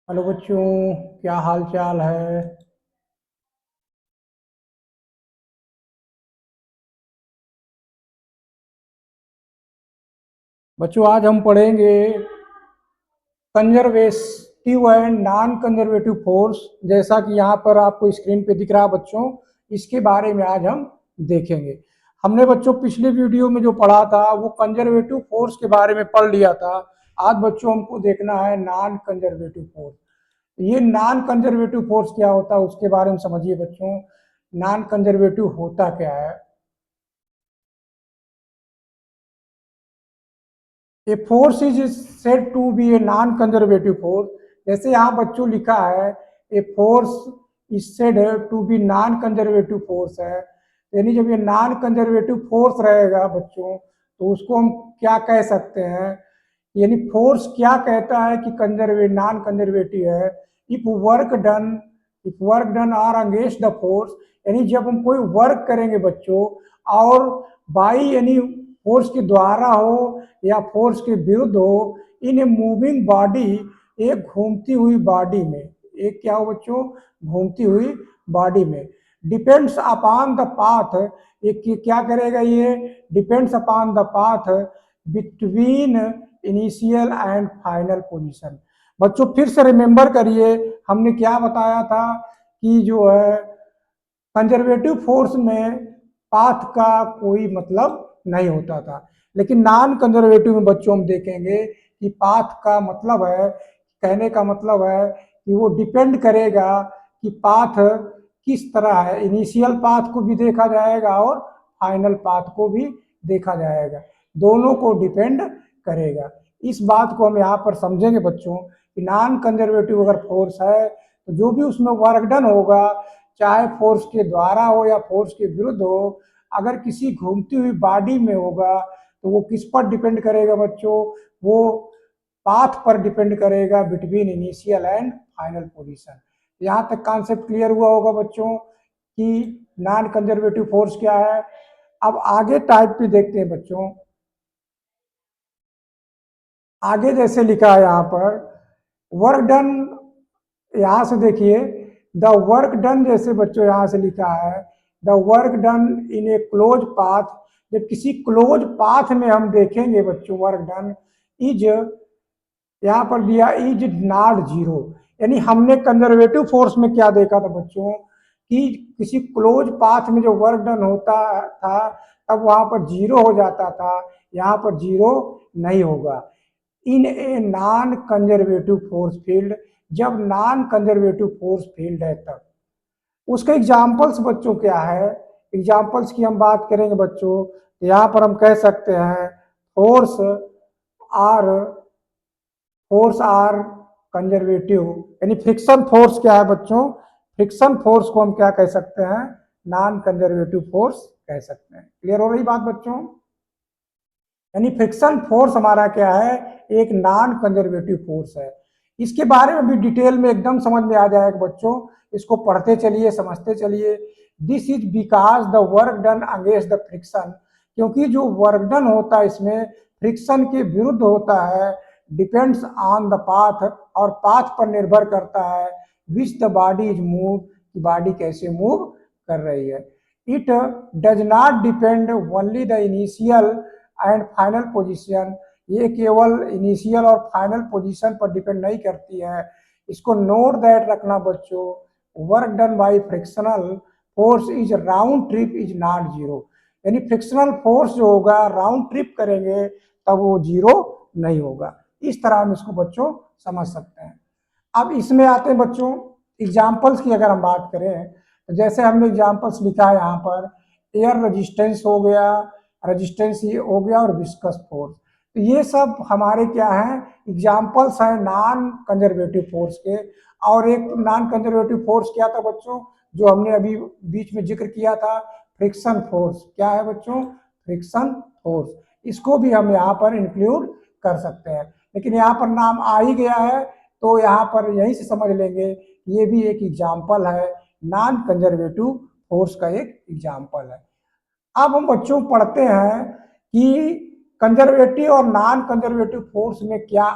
Hello बच्चों, क्या हाल चाल है। बच्चों, आज हम पढ़ेंगे conservative and non conservative force. जैसा कि यहाँ पर आपको स्क्रीन पे दिख रहा है बच्चों, इसके बारे में आज हम देखेंगे। हमने बच्चों पिछले वीडियो में जो पढ़ा था वो कंजर्वेटिव फोर्स के बारे में पढ़ लिया था। आज बच्चों हमको देखना है नॉन कंजर्वेटिव फोर्स। ये नॉन कंजर्वेटिव फोर्स क्या होता है उसके बारे में समझिए बच्चों। नॉन कंजर्वेटिव होता क्या है। A force is said to be a non conservative force. जैसे यहाँ बच्चों लिखा है, a force is said to be non conservative force है। यानी जब ये नॉन कंजर्वेटिव फोर्स रहेगा बच्चों, तो उसको हम क्या कह सकते हैं। यानी फोर्स क्या कहता है कि कंजर्वे नॉन कंजर्वेटिव है। If work done if work done are against the force. यानी जब हम कोई वर्क करेंगे बच्चों, और बाई यानी फोर्स के द्वारा हो या फोर्स के विरुद्ध हो, इन ए मूविंग बॉडी, एक घूमती हुई बॉडी में, एक क्या हो बच्चों, घूमती हुई बॉडी में, डिपेंड्स अपॉन द पाथ। एक क्या करेगा, ये depends upon the path between initial and final position. बच्चों फिर से रिमेंबर करिए, हमने क्या बताया था कि जो है कंजर्वेटिव फोर्स में पाथ का कोई मतलब नहीं होता था। लेकिन नॉन कंजर्वेटिव में बच्चों हम देखेंगे कि पाथ का मतलब है, कहने का मतलब है कि वो डिपेंड करेगा कि पाथ किस तरह है। इनिशियल पाथ को भी देखा जाएगा और फाइनल पाथ को भी देखा जाएगा, दोनों को डिपेंड करेगा। इस बात को हम यहाँ पर समझेंगे बच्चों कि नॉन कंजर्वेटिव अगर फोर्स है तो जो भी उसमें वर्क डन होगा, चाहे फोर्स के द्वारा हो या फोर्स के विरुद्ध हो, अगर किसी घूमती हुई बॉडी में होगा तो वो किस पर डिपेंड करेगा बच्चों, वो पाथ पर डिपेंड करेगा between initial and final position. यहाँ तक कॉन्सेप्ट क्लियर हुआ होगा बच्चों कि नॉन कंजर्वेटिव फोर्स क्या है। अब आगे टाइप पे देखते हैं बच्चों। आगे जैसे लिखा है यहाँ पर वर्क डन, यहाँ से देखिए द वर्क डन, जैसे बच्चों यहाँ से लिखा है the work done in A close path. जब किसी क्लोज पाथ में हम देखेंगे बच्चों वर्क डन, इज, यहाँ पर दिया इज नॉट जीरो। यानी हमने कंजर्वेटिव फोर्स में क्या देखा था बच्चों कि किसी क्लोज पाथ में जो वर्क डन होता था तब वहां पर जीरो हो जाता था, यहाँ पर जीरो नहीं होगा। In a non conservative force field, जब नॉन कंजर्वेटिव फोर्स फील्ड है तब उसके एग्जाम्पल्स बच्चों क्या है। एग्जाम्पल्स की हम बात करेंगे बच्चों, तो यहाँ पर हम कह सकते हैं force are force are conservative. यानी फ्रिक्शन फोर्स क्या है बच्चों, फ्रिक्शन फोर्स को हम क्या कह सकते हैं, नॉन कंजर्वेटिव फोर्स कह सकते हैं। क्लियर हो रही बात बच्चों। यानी फ्रिक्शन फोर्स हमारा क्या है, एक नॉन कंजर्वेटिव फोर्स है। इसके बारे में भी डिटेल में एकदम समझ में आ जाएगा बच्चों, इसको पढ़ते चलिए, समझते चलिए। This is because the work done against the friction. क्योंकि जो वर्क डन होता है इसमें फ्रिक्शन के विरुद्ध होता है। डिपेंड्स ऑन द पाथ, और पाथ पर निर्भर करता है which the body is move, कि बॉडी कैसे मूव कर रही है। It does not depend only the initial and final position. ये केवल इनिशियल और फाइनल पोजीशन पर डिपेंड नहीं करती है। इसको नोट दैट रखना बच्चों, work done bye frictional force is round trip is not zero. यानी फ्रिक्शनल फोर्स जो होगा राउंड ट्रिप करेंगे तब वो जीरो नहीं होगा। इस तरह हम इसको बच्चों समझ सकते हैं। अब इसमें आते हैं बच्चों एग्जाम्पल्स की। अगर हम बात करें तो जैसे हमने एग्जाम्पल्स लिखा है यहाँ पर, एयर रेजिस्टेंस हो गया, रेजिस्टेंस ये हो गया, और विस्कस फोर्स। तो ये सब हमारे क्या हैं, एग्जाम्पल्स हैं नॉन कंजर्वेटिव फोर्स के। और एक नॉन कंजर्वेटिव फोर्स क्या था बच्चों, जो हमने अभी बीच में जिक्र किया था, फ्रिक्शन फोर्स। क्या है बच्चों, फ्रिक्शन फोर्स। इसको भी हम यहाँ पर इंक्लूड कर सकते हैं, लेकिन यहाँ पर नाम आ ही गया है तो यहाँ पर यहीं से समझ लेंगे ये भी एक एग्जाम्पल है, नॉन कंजर्वेटिव फोर्स का एक एग्जाम्पल है। अब हम बच्चों पढ़ते हैं कि कंजर्वेटिव और नॉन कंजर्वेटिव फोर्स में क्या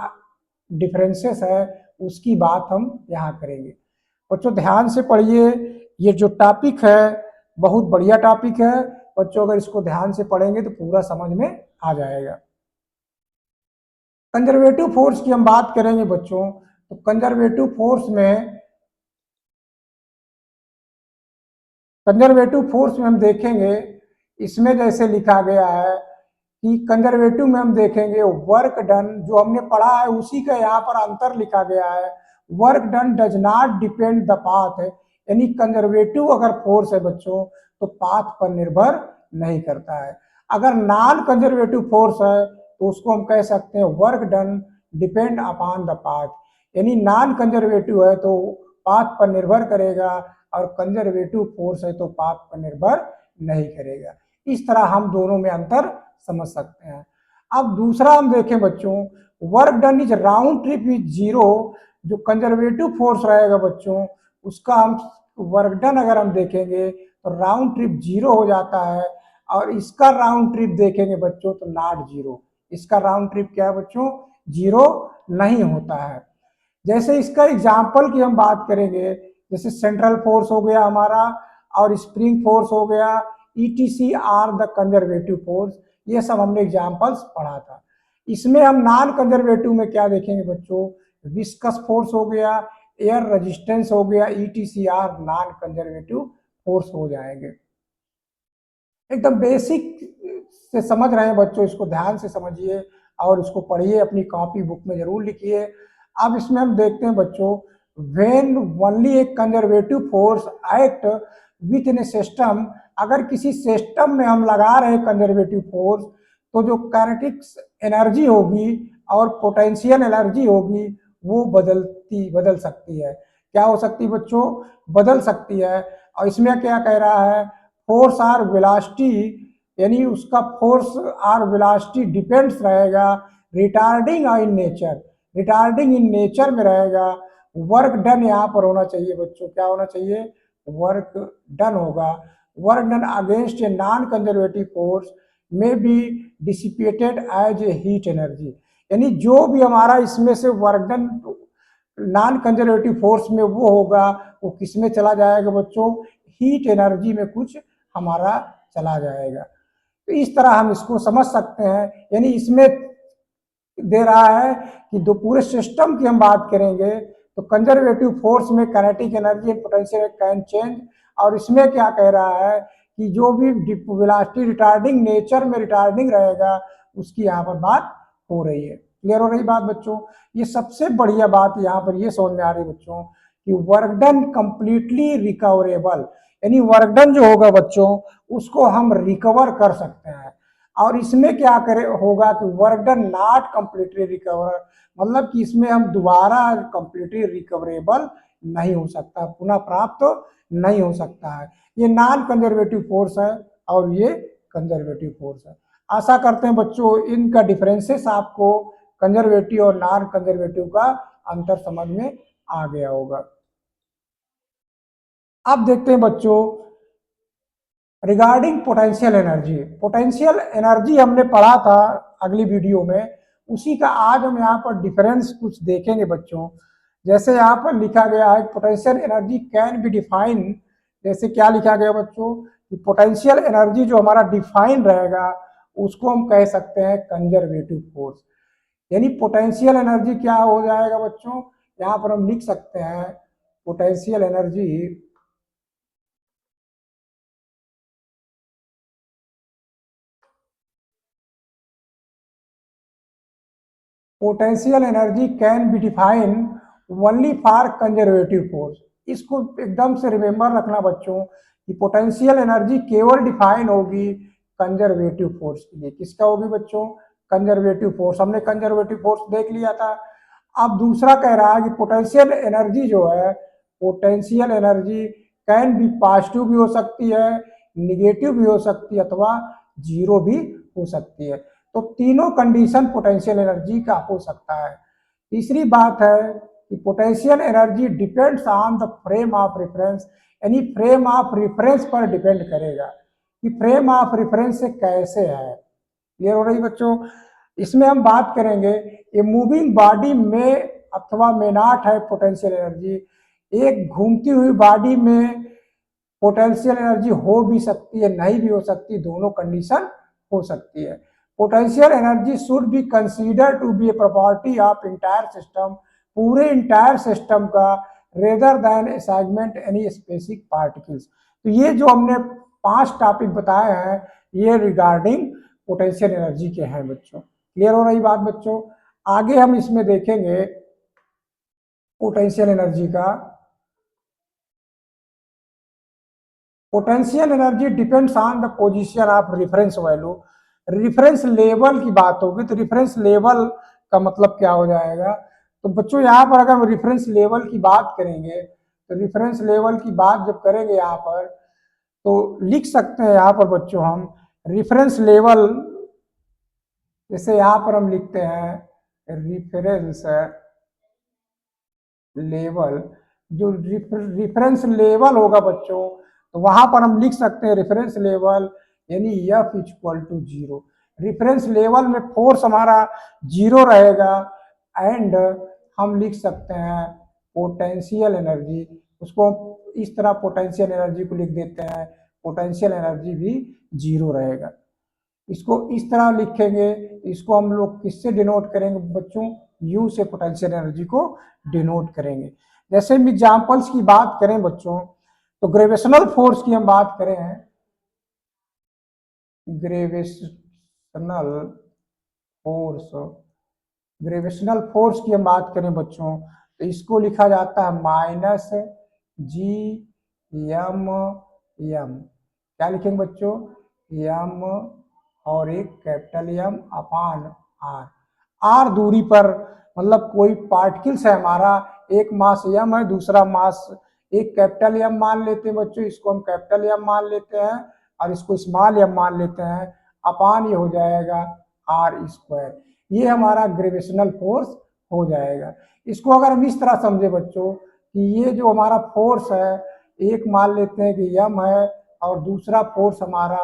डिफरेंसेस है, उसकी बात हम यहाँ करेंगे। बच्चों ध्यान से पढ़िए, ये जो टॉपिक है बहुत बढ़िया टॉपिक है बच्चों, अगर इसको ध्यान से पढ़ेंगे तो पूरा समझ में आ जाएगा। कंजर्वेटिव फोर्स की हम बात करेंगे बच्चों, तो कंजर्वेटिव फोर्स में हम देखेंगे, इसमें जैसे लिखा गया है कि कंजर्वेटिव में हम देखेंगे वर्क डन, जो हमने पढ़ा है उसी का यहाँ पर अंतर लिखा गया है। Work done does not depend the path है, यानी कंजर्वेटिव अगर फोर्स है बच्चों तो पाथ पर निर्भर नहीं करता है। अगर नॉन कंजर्वेटिव फोर्स है तो उसको हम कह सकते हैं work done depend upon the path, यानी नॉन कंजर्वेटिव है तो पाथ पर निर्भर करेगा और कंजर्वेटिव फोर्स है तो पाथ पर निर्भर नहीं करेगा। इस तरह हम दोनों में अंतर समझ सकते हैं। अब दूसरा हम देखें बच्चों, work done is round trip is zero, जो कंजर्वेटिव फोर्स रहेगा बच्चों उसका हम वर्क डन अगर हम देखेंगे तो राउंड ट्रिप जीरो हो जाता है, और इसका राउंड ट्रिप देखेंगे बच्चों तो नॉट जीरो, इसका राउंड ट्रिप क्या है बच्चों, जीरो नहीं होता है। जैसे इसका एग्जाम्पल की हम बात करेंगे, जैसे सेंट्रल फोर्स हो गया हमारा और स्प्रिंग फोर्स हो गया, ETC are the conservative force, ये सब हमने एग्जाम्पल्स पढ़ा था। इसमें हम नॉन कंजर्वेटिव में क्या देखेंगे बच्चों, विस्कस फोर्स हो गया, एयर रेजिस्टेंस हो गया, ETC are non conservative force हो जाएंगे। एकदम बेसिक से समझ रहे हैं बच्चों, इसको ध्यान से समझिए और इसको पढ़िए, अपनी कॉपी बुक में जरूर लिखिए। अब इसमें हम देखते हैं बच्चों, when only A conservative force act with in A system, अगर किसी सिस्टम में हम लगा रहे हैं कंजर्वेटिव फोर्स तो जो काइनेटिक्स एनर्जी होगी और पोटेंशियल एनर्जी होगी वो बदल सकती है। क्या हो सकती है बच्चों, बदल सकती है। और इसमें क्या कह रहा है, फोर्स आर वेलोसिटी, यानी उसका फोर्स आर वेलोसिटी डिपेंड्स रहेगा retarding in nature, retarding in nature में रहेगा। वर्क डन यहाँ पर होना चाहिए बच्चों, क्या होना चाहिए, वर्क डन होगा। Work done against a non conservative force में be dissipated as a heat energy, यानी जो भी हमारा इसमें से work done non conservative force में वो होगा वो किस में चला जाएगा बच्चों, हीट एनर्जी में कुछ हमारा चला जाएगा। तो इस तरह हम इसको समझ सकते हैं, यानी इसमें दे रहा है कि दो पूरे सिस्टम की हम बात करेंगे तो कंजर्वेटिव फोर्स में kinetic energy and potential can change, और इसमें क्या कह रहा है कि जो भी वेलोसिटी रिटार्डिंग नेचर में रिटार्डिंग रहेगा उसकी यहाँ पर बात हो रही है। क्लियर हो रही बात बच्चों। ये सबसे बढ़िया बात यहाँ पर ये समझ में आ रही है बच्चों कि वर्क डन कंप्लीटली रिकवरेबल, यानी वर्क डन जो होगा बच्चों उसको हम रिकवर कर सकते हैं। और इसमें क्या करे होगा कि work done not completely recover, मतलब कि इसमें हम दोबारा कंप्लीटली रिकवरेबल नहीं हो सकता, पुनः प्राप्त तो नहीं हो सकता है। ये नॉन कंजर्वेटिव फोर्स है और ये कंजर्वेटिव फोर्स है। आशा करते हैं बच्चों इनका डिफरेंसेस आपको कंजर्वेटिव और नॉन कंजर्वेटिव का अंतर समझ में आ गया होगा। अब देखते हैं बच्चों regarding potential energy, potential energy हमने पढ़ा था अगली वीडियो में, उसी का आज हम यहाँ पर डिफरेंस कुछ देखेंगे बच्चों। जैसे यहाँ पर लिखा गया है potential energy can be define, जैसे क्या लिखा गया बच्चों कि पोटेंशियल एनर्जी जो हमारा डिफाइन रहेगा उसको हम कह सकते हैं कंजर्वेटिव फोर्स, यानी पोटेंशियल एनर्जी क्या हो जाएगा बच्चों, यहाँ पर हम लिख सकते हैं potential energy, potential energy can be define only for conservative force. इसको एकदम से रिमेंबर रखना बच्चों कि पोटेंशियल एनर्जी केवल डिफाइन होगी कंजर्वेटिव फोर्स के लिए। किसका होगी बच्चों, कंजर्वेटिव फोर्स। हमने कंजर्वेटिव फोर्स देख लिया था। अब दूसरा कह रहा है कि पोटेंशियल एनर्जी जो है, potential energy can be positive भी हो सकती है, निगेटिव भी हो सकती है अथवा जीरो भी हो सकती है। तो तीनों कंडीशन पोटेंशियल एनर्जी का हो सकता है। तीसरी बात है कि potential energy depends on the frame of reference, यानी फ्रेम ऑफ रेफरेंस पर डिपेंड करेगा कि फ्रेम ऑफ रेफरेंस से कैसे है। क्लियर हो रही बच्चों। इसमें हम बात करेंगे ए मूविंग बॉडी में अथवा मे नॉट है पोटेंशियल एनर्जी। एक घूमती हुई बॉडी में पोटेंशियल एनर्जी हो भी सकती है, नहीं भी हो सकती, दोनों कंडीशन हो सकती है। Potential energy should be consider to be a property of entire system, पूरे इंटायर सिस्टम का, rather than assignment any specific particles. तो ये जो हमने 5 टॉपिक बताए हैं ये रिगार्डिंग पोटेंशियल एनर्जी के हैं बच्चों। क्लियर हो रही बात बच्चों? आगे हम इसमें देखेंगे पोटेंशियल एनर्जी का। Potential energy depends on the position of reference value. Reference level की बात होगी तो रेफरेंस लेवल का मतलब क्या हो जाएगा? तो बच्चों यहाँ पर अगर हम रेफरेंस लेवल की बात करेंगे तो रेफरेंस लेवल की बात जब करेंगे यहाँ पर तो लिख सकते हैं यहाँ पर बच्चों हम रेफरेंस लेवल, जैसे यहाँ पर हम लिखते हैं रेफरेंस लेवल। जो रेफरेंस लेवल होगा बच्चों तो वहां पर हम लिख सकते हैं रेफरेंस लेवल यानी F equal to 0। Reference level में फोर्स हमारा 0 रहेगा एंड हम लिख सकते हैं पोटेंशियल एनर्जी, उसको इस तरह पोटेंशियल एनर्जी को लिख देते हैं, पोटेंशियल एनर्जी भी 0 रहेगा। इसको इस तरह लिखेंगे, इसको हम लोग किससे डिनोट करेंगे बच्चों? U से पोटेंशियल एनर्जी को डिनोट करेंगे। जैसे हम एग्जाम्पल्स की बात करें बच्चों तो ग्रेविटेशनल फोर्स की हम बात करें, ग्रेविटेशनल फोर्स, ग्रेविटेशनल फोर्स की हम बात करें बच्चों तो इसको लिखा जाता है माइनस जी एम एम। क्या लिखेंगे बच्चों? एम और एक capital M upon R. R दूरी पर, मतलब कोई पार्टिकल्स है हमारा, एक मास एम है दूसरा मास एक कैपिटल एम मान लेते हैं बच्चों, इसको हम कैपिटल एम मान लेते हैं और इसको स्मॉल एम मान लेते हैं, अपान ये हो जाएगा आर स्क्वायर। ये हमारा ग्रेविटेशनल फोर्स हो जाएगा। इसको अगर हम इस तरह समझे बच्चों कि ये जो हमारा फोर्स है एक मान लेते हैं कि एम है और दूसरा फोर्स हमारा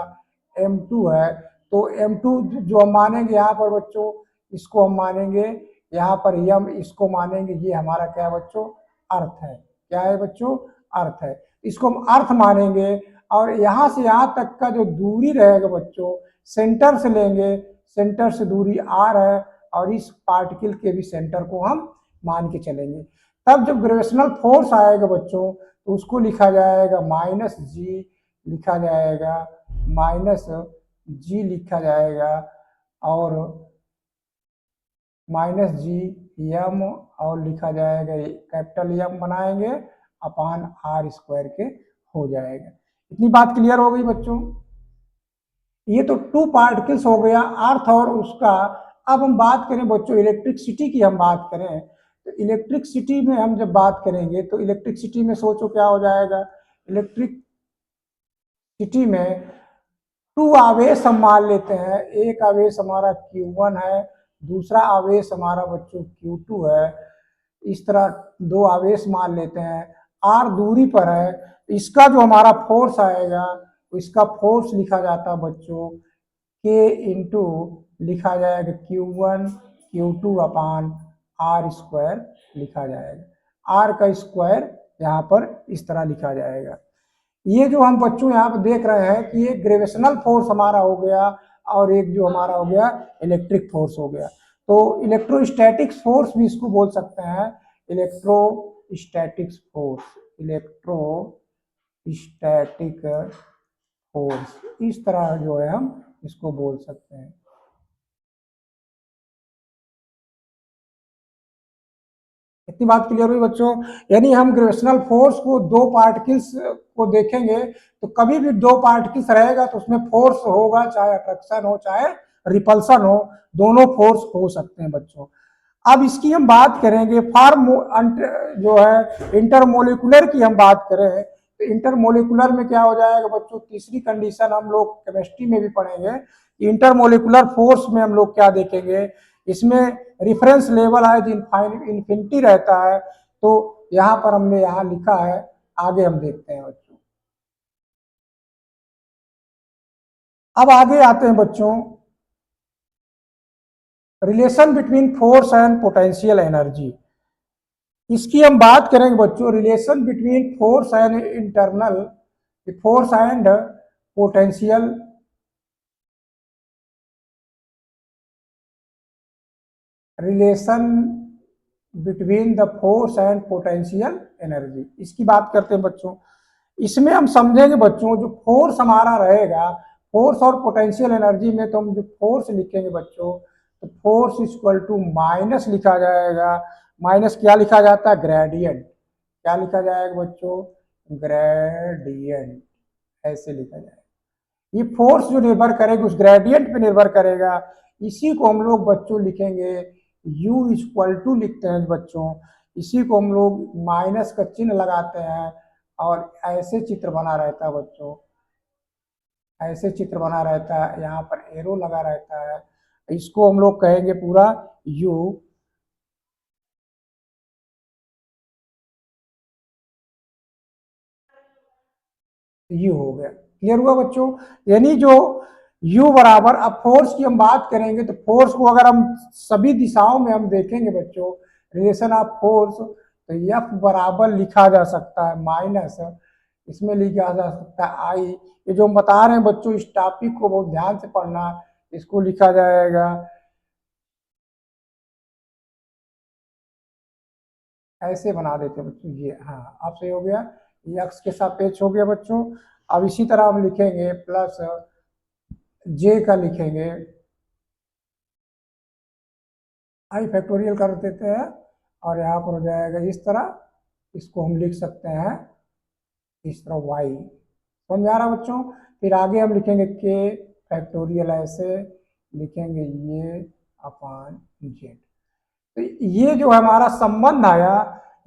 m2 है, तो m2 जो हम मानेंगे यहाँ पर बच्चों इसको हम मानेंगे यहाँ पर m, इसको मानेंगे ये हमारा क्या है बच्चों? अर्थ है। क्या है बच्चों? अर्थ है। इसको हम अर्थ मानेंगे और यहाँ से यहाँ तक का जो दूरी रहेगा बच्चों सेंटर से लेंगे, सेंटर से दूरी r है और इस पार्टिकल के भी सेंटर को हम मान के चलेंगे। तब जब ग्रेविटेशनल फोर्स आएगा बच्चों तो उसको लिखा जाएगा माइनस जी, लिखा जाएगा माइनस जी लिखा जाएगा और माइनस जी एम और लिखा जाएगा कैपिटल एम बनाएंगे अपान आर स्क्वायर के हो जाएगा। इतनी बात क्लियर हो गई बच्चों? ये तो 2 पार्टिकल्स हो गया अर्थ और उसका। अब हम बात करें बच्चों इलेक्ट्रिसिटी की, हम बात करें तो इलेक्ट्रिसिटी में हम जब बात करेंगे तो इलेक्ट्रिसिटी में सोचो क्या हो जाएगा? इलेक्ट्रिसिटी में 2 आवेश हम मान लेते हैं, एक आवेश हमारा Q1 है, दूसरा आवेश हमारा बच्चों Q2 है। इस तरह 2 आवेश मान लेते हैं, R दूरी पर है, इसका जो हमारा फोर्स आएगा इसका फोर्स लिखा जाता है बच्चों K इंटू लिखा जाएगा Q1 Q2 अपान R स्क्वायर लिखा जाएगा। R का स्क्वायर यहाँ पर इस तरह लिखा जाएगा। ये जो हम बच्चों यहाँ पे देख रहे हैं कि ये ग्रेविटेशनल फोर्स हमारा हो गया और एक जो हमारा हो गया इलेक्ट्रिक फोर्स हो गया। तो इलेक्ट्रोस्टैटिक फोर्स भी इसको बोल सकते हैं, इलेक्ट्रोस्टैटिक फोर्स, इलेक्ट्रोस्टैटिक फोर्स, इस तरह जो है हम इसको बोल सकते हैं। इतनी बात क्लियर हुई बच्चों? यानी हम ग्रेविटेशनल फोर्स को 2 पार्टिकल्स को देखेंगे तो कभी भी 2 पार्टिकल्स रहेगा तो उसमें फोर्स होगा, चाहे अट्रैक्शन हो चाहे रिपल्सन हो, दोनों फोर्स हो सकते हैं बच्चों। अब इसकी हम बात करेंगे जो है इंटरमोलिकुलर की हम बात करें तो इंटरमोलिकुलर में क्या हो जाएगा बच्चों? तीसरी कंडीशन हम लोग केमिस्ट्री में भी पढ़ेंगे। इंटरमोलिकुलर फोर्स में हम लोग क्या देखेंगे? इसमें रिफरेंस लेवल है जो इन्फिनिटी रहता है, तो यहाँ पर हमने यहाँ लिखा है, आगे हम देखते हैं बच्चों। अब आगे आते हैं बच्चों relation between force and potential energy. इसकी हम बात करेंगे बच्चों, relation between force and internal, force and potential, relation between the force and potential energy, इसकी बात करते हैं बच्चों। इसमें हम समझेंगे बच्चों, जो फोर्स हमारा रहेगा, फोर्स और पोटेंशियल एनर्जी में तो हम जो फोर्स लिखेंगे बच्चों, तो फोर्स इक्वल टू माइनस लिखा जाएगा। माइनस क्या लिखा जाता है? ग्रेडियंट। क्या लिखा जाएगा बच्चों? ग्रेडियंट, ऐसे लिखा जाएगा। ये फोर्स जो निर्भर करेगा उस ग्रेडियंट पे निर्भर करेगा। इसी को हम लोग बच्चों लिखेंगे U इक्वल टू, लिखते हैं बच्चों, इसी को हम लोग माइनस का चिन्ह लगाते हैं और ऐसे चित्र बना रहता है बच्चों, ऐसे चित्र बना रहता है, यहाँ पर एरो लगा रहता है। इसको हम लोग कहेंगे पूरा U। यू हो गया। क्लियर हुआ बच्चों? यानी जो यू बराबर, अब फोर्स की हम बात करेंगे तो फोर्स को अगर हम सभी दिशाओं में हम देखेंगे बच्चों, रिलेशन ऑफ फोर्स, तो एफ बराबर लिखा जा सकता है माइनस, इसमें लिखा जा सकता है आई। ये जो हम बता रहे हैं बच्चों, इस टॉपिक को बहुत ध्यान से पढ़ना। इसको लिखा जाएगा, ऐसे बना देते हैं बच्चों, ये हाँ अब सही हो गया, ये एक्स के सापेक्ष हो गया बच्चों। अब इसी तरह हम लिखेंगे प्लस जे का लिखेंगे, आई फैक्टोरियल कर देते हैं और यहाँ पर हो जाएगा इस तरह। इसको हम लिख सकते हैं इस तरह वाई। समझ आ रहा बच्चों? फिर आगे हम लिखेंगे के फैक्टोरियल, ऐसे लिखेंगे ये अपान जेड। तो ये जो हमारा संबंध आया,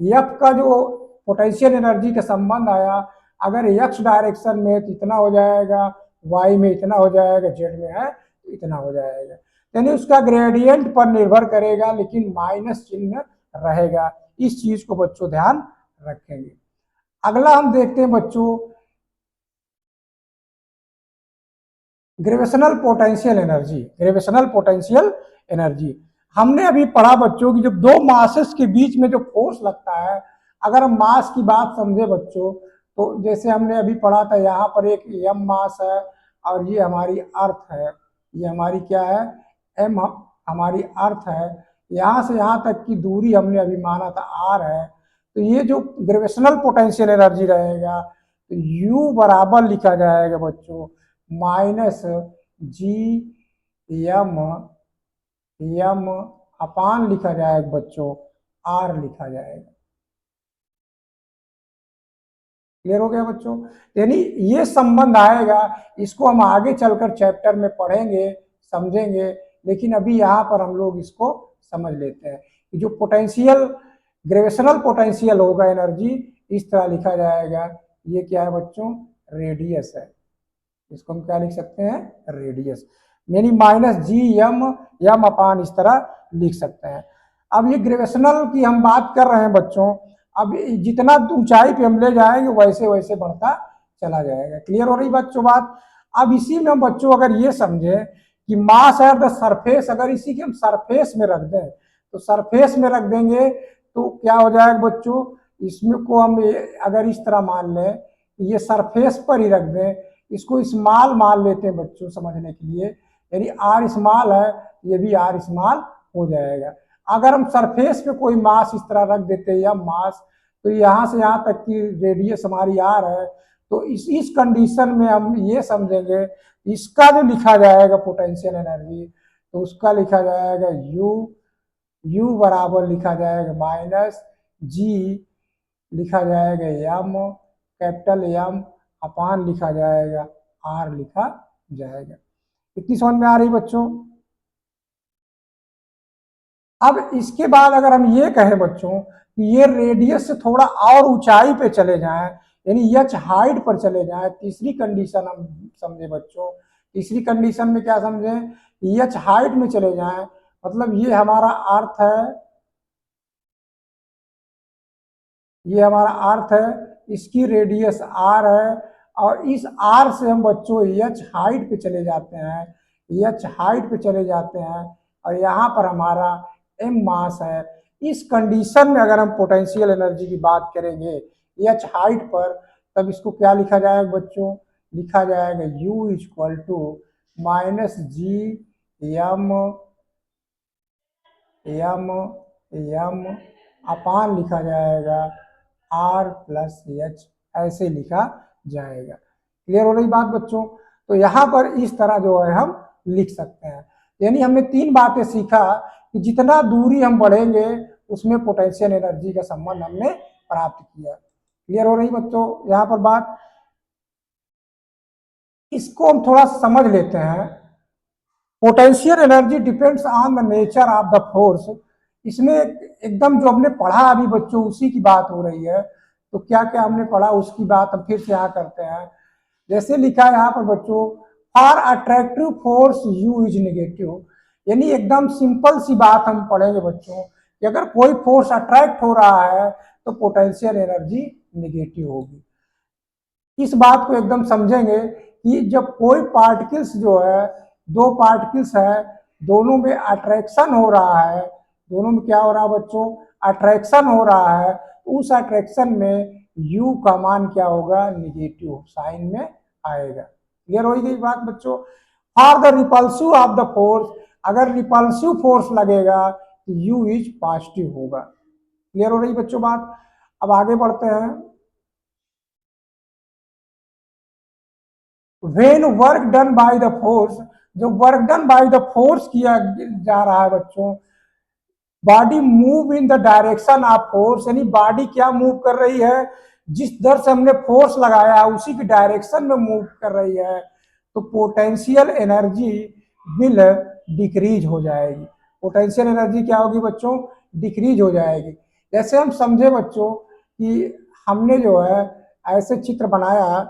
एफ का जो पोटेंशियल एनर्जी का संबंध आया, अगर एक्स डायरेक्शन में तो इतना हो जाएगा, वाई में इतना हो जाएगा, जेड में है तो इतना हो जाएगा। यानी उसका ग्रेडियंट पर निर्भर करेगा, लेकिन माइनस चिन्ह रहेगा। इस चीज को बच्चों ध्यान रखेंगे। अगला हम देखते हैं बच्चों, gravitational potential energy. Gravitational potential energy हमने अभी पढ़ा बच्चों कि जब दो मासेस के बीच में जो फोर्स लगता है, अगर हम मास की बात समझे बच्चों, तो जैसे हमने अभी पढ़ा था, यहाँ पर एक एम मास है और ये हमारी अर्थ है, ये हमारी क्या है? एम हमारी अर्थ है। यहाँ से यहाँ तक की दूरी हमने अभी माना था आर है। तो ये जो ग्रेविटेशनल पोटेंशियल एनर्जी रहेगा, तो यू बराबर लिखा जाएगा बच्चों minus G M, M upon लिखा जाएगा बच्चों आर लिखा जाएगा। क्लियर हो गया बच्चों? यानी ये संबंध आएगा, इसको हम आगे चलकर चैप्टर में पढ़ेंगे, समझेंगे, लेकिन अभी यहाँ पर हम लोग इसको समझ लेते हैं कि जो पोटेंशियल, ग्रेविटेशनल पोटेंशियल होगा एनर्जी, इस तरह लिखा जाएगा। ये क्या है बच्चों? रेडियस है। इसको हम क्या लिख सकते हैं? रेडियस, यानी माइनस जी एम, एम अपान, इस तरह लिख सकते हैं। अब ये ग्रेविटेशनल की हम बात कर रहे हैं बच्चों, अब जितना ऊंचाई पे हम ले जाएंगे वैसे वैसे बढ़ता चला जाएगा। क्लियर हो रही बच्चों बात? अब इसी में हम बच्चों अगर ये समझे कि मास एट द सरफेस, अगर इसी के हम सरफेस में रख दें, तो सरफेस में रख देंगे तो क्या हो जाएगा बच्चों? इसमें को हम अगर इस तरह मान लें, ये सरफेस पर ही रख दें, इसको स्मॉल मान लेते हैं बच्चों समझने के लिए, यानी आर स्मॉल है, ये भी आर स्मॉल हो जाएगा। अगर हम सरफेस पे कोई मास इस तरह रख देते हैं या मास, तो यहाँ से यहाँ तक की रेडियस हमारी आर है, तो इस कंडीशन में हम ये समझेंगे, इसका जो लिखा जाएगा पोटेंशियल एनर्जी, तो उसका लिखा जाएगा यू, यू बराबर लिखा जाएगा माइनस जी, लिखा जाएगा एम, कैपिटल एम अपान लिखा जाएगा आर लिखा जाएगा। इतनी समझ में आ रही बच्चों? अब इसके बाद अगर हम ये कहें बच्चों कि ये रेडियस से थोड़ा और ऊंचाई पे चले जाएं, यानी एच हाइट पर चले जाएं, तीसरी कंडीशन हम समझे बच्चों। तीसरी कंडीशन में क्या समझे? एच हाइट में चले जाएं, मतलब ये हमारा अर्थ है, ये हमारा अर्थ है, इसकी रेडियस आर है, और इस आर से हम बच्चों एच हाइट पे चले जाते हैं, एच हाइट पे चले जाते हैं, और यहाँ पर हमारा एम मास है। इस कंडीशन में अगर हम पोटेंशियल एनर्जी की बात करेंगे एच हाइट पर, तब इसको क्या लिखा जाएगा बच्चों, लिखा जाएगा U equal to minus G M M M upon लिखा जाएगा आर प्लस एच, ऐसे लिखा जाएगा। क्लियर हो रही बात बच्चों? तो यहाँ पर इस तरह जो है हम लिख सकते हैं। यानी हमने तीन बातें सीखा कि जितना दूरी हम बढ़ेंगे उसमें पोटेंशियल एनर्जी का संबंध हमने प्राप्त किया। क्लियर हो रही बच्चों यहाँ पर बात? इसको हम थोड़ा समझ लेते हैं। Potential energy depends on the nature of the force. इसमें एकदम जो हमने पढ़ा अभी बच्चों उसी की बात हो रही है। तो क्या क्या हमने पढ़ा उसकी बात हम फिर से यहाँ करते हैं। जैसे लिखा है यहाँ पर बच्चों, for attractive force you is negative. यानी एकदम सिंपल सी बात हम पढ़ेंगे बच्चों कि अगर कोई फोर्स अट्रैक्ट हो रहा है तो पोटेंशियल एनर्जी नेगेटिव होगी। इस बात को एकदम समझेंगे कि जब कोई पार्टिकल्स जो है, दो पार्टिकल्स है, दोनों में अट्रैक्शन हो रहा है, दोनों में क्या हो रहा है बच्चों, अट्रैक्शन हो रहा है, उस अट्रैक्शन में u का मान क्या होगा, निगेटिव साइन में आएगा। क्लियर हो गई बात बच्चों? For the repulsive of the force, अगर रिपल्सिव फोर्स लगेगा तो u इज पॉजिटिव होगा। क्लियर हो रही बच्चों बात? अब आगे बढ़ते हैं। When work done by the force, जो work done by the force किया जा रहा है बच्चों, body move in the direction of force, यानी बॉडी क्या मूव कर रही है, जिस दर से हमने फोर्स लगाया है उसी की डायरेक्शन में मूव कर रही है, तो पोटेंशियल एनर्जी विल डिक्रीज हो जाएगी। पोटेंशियल एनर्जी क्या होगी बच्चों, डिक्रीज हो जाएगी। जैसे हम समझे बच्चों कि हमने जो है ऐसे चित्र बनाया,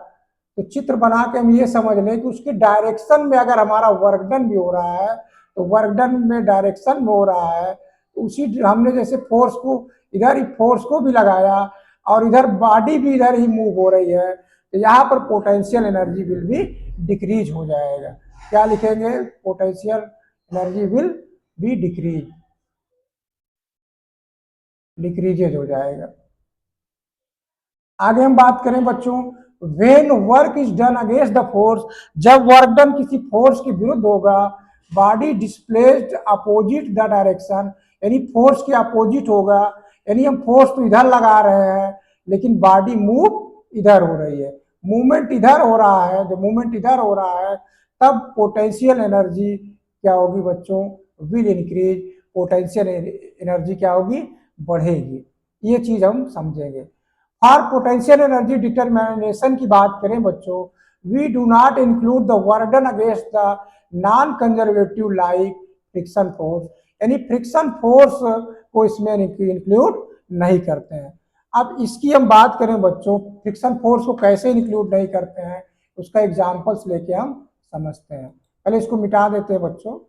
तो चित्र बना के हम ये समझ लें कि उसके डायरेक्शन में अगर हमारा वर्क डन भी हो रहा है, तो वर्क डन में डायरेक्शन में हो रहा है, तो उसी हमने जैसे फोर्स को इधर ही फोर्स को भी लगाया और इधर बॉडी भी इधर ही मूव हो रही है, तो यहाँ पर पोटेंशियल एनर्जी विल भी डिक्रीज हो जाएगा। क्या लिखेंगे, potential energy will be decreases हो जाएगा। आगे हम बात करें बच्चों, when work is done against the force, जब वर्क डन किसी फोर्स के विरुद्ध होगा, body displaced opposite the direction, यानी फोर्स के अपोजिट होगा, यानी हम फोर्स तो इधर लगा रहे हैं लेकिन बॉडी मूव इधर हो रही है, मूवमेंट इधर हो रहा है, जब मूवमेंट इधर हो रहा है तब पोटेंशियल एनर्जी क्या होगी बच्चों, विल इंक्रीज, पोटेंशियल एनर्जी क्या होगी, बढ़ेगी। ये चीज हम समझेंगे। फॉर पोटेंशियल एनर्जी डिटरमिनेशन की बात करें बच्चों, we do not include the work done against the non conservative like friction force, यानी फ्रिक्शन फोर्स को इसमें इंक्लूड नहीं करते हैं। अब इसकी हम बात करें बच्चों, फ्रिक्शन फोर्स को कैसे इंक्लूड नहीं करते हैं, उसका एग्जांपल्स लेके हम समझते हैं। पहले इसको मिटा देते हैं बच्चों।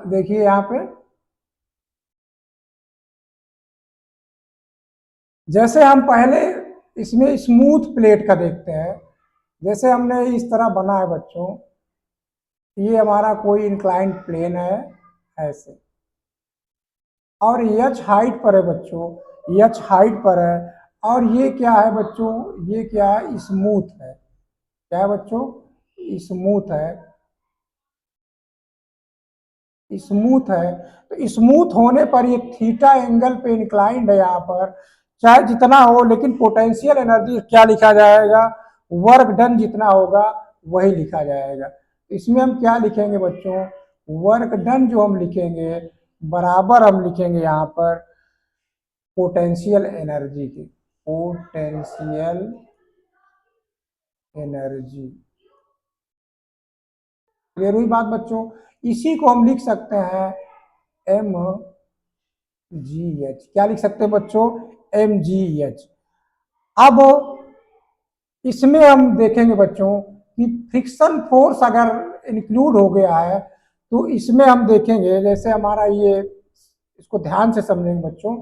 देखिए यहाँ पे जैसे हम पहले इसमें स्मूथ प्लेट का देखते हैं, जैसे हमने इस तरह बना है बच्चों, ये हमारा कोई इंक्लाइंड प्लेन है ऐसे, और एच हाइट पर है बच्चों, एच हाइट पर है, और ये क्या है बच्चों, ये क्या है, स्मूथ है। क्या है बच्चों, स्मूथ है, स्मूथ है। तो स्मूथ होने पर ये थीटा एंगल पे इंक्लाइंड है यहाँ पर, चाहे जितना हो, लेकिन पोटेंशियल एनर्जी क्या लिखा जाएगा, वर्क डन जितना होगा वही लिखा जाएगा। इसमें हम क्या लिखेंगे बच्चों, वर्क डन जो हम लिखेंगे बराबर हम लिखेंगे यहाँ पर पोटेंशियल एनर्जी की, पोटेंशियल एनर्जी। क्लियर हुई बात बच्चों? इसी को हम लिख सकते हैं एम जी एच। क्या लिख सकते हैं बच्चों, एम जी एच। अब इसमें हम देखेंगे बच्चों कि फ्रिक्शन फोर्स अगर इंक्लूड हो गया है तो इसमें हम देखेंगे, जैसे हमारा ये, इसको ध्यान से समझेंगे बच्चों,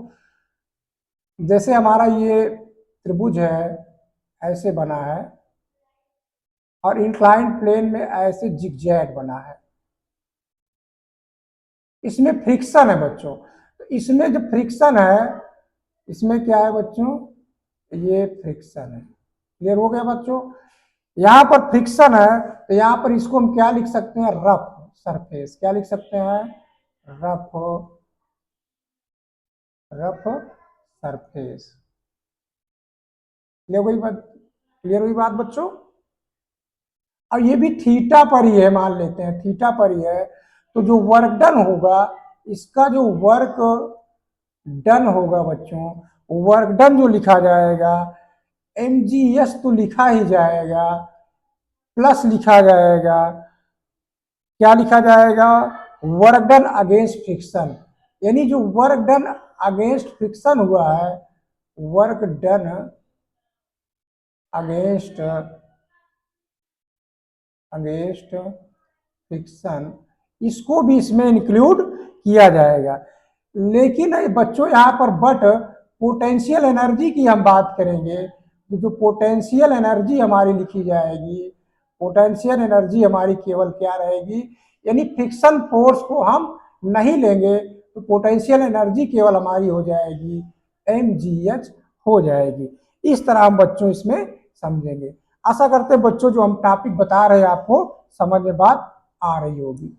जैसे हमारा ये त्रिभुज है, ऐसे बना है, और इंक्लाइंड प्लेन में ऐसे जिगजैग बना है। इसमें फ्रिक्शन है बच्चों। तो इसमें जो फ्रिक्शन है, इसमें क्या है बच्चों, ये फ्रिक्शन है। क्लियर हो गया बच्चों? यहां पर फ्रिक्शन है, तो यहां पर इसको हम क्या लिख सकते हैं, रफ सरफेस। क्या लिख सकते हैं, रफ रफ सरफेस। क्लियर हुई बात बच्चों? और ये भी थीटा पर ही है, मान लेते हैं थीटा पर ही है। तो जो वर्क डन होगा, इसका जो वर्क डन होगा बच्चों, वर्क डन जो लिखा जाएगा, mgs तो लिखा ही जाएगा, प्लस लिखा जाएगा, क्या लिखा जाएगा, वर्क डन अगेंस्ट फ्रिक्शन। यानी जो वर्क डन अगेंस्ट फ्रिक्शन हुआ है, वर्क डन अगेंस्ट फ्रिक्शन, इसको भी इसमें इंक्लूड किया जाएगा। लेकिन बच्चों यहाँ पर बट पोटेंशियल एनर्जी की हम बात करेंगे, तो जो पोटेंशियल एनर्जी हमारी लिखी जाएगी, पोटेंशियल एनर्जी हमारी केवल क्या रहेगी, यानी फ्रिक्शन फोर्स को हम नहीं लेंगे, तो पोटेंशियल एनर्जी केवल हमारी हो जाएगी mgh हो जाएगी। इस तरह हम बच्चों इसमें समझेंगे। आशा करते हैं बच्चों जो हम टॉपिक बता रहे हैं आपको समझ में बात आ रही होगी।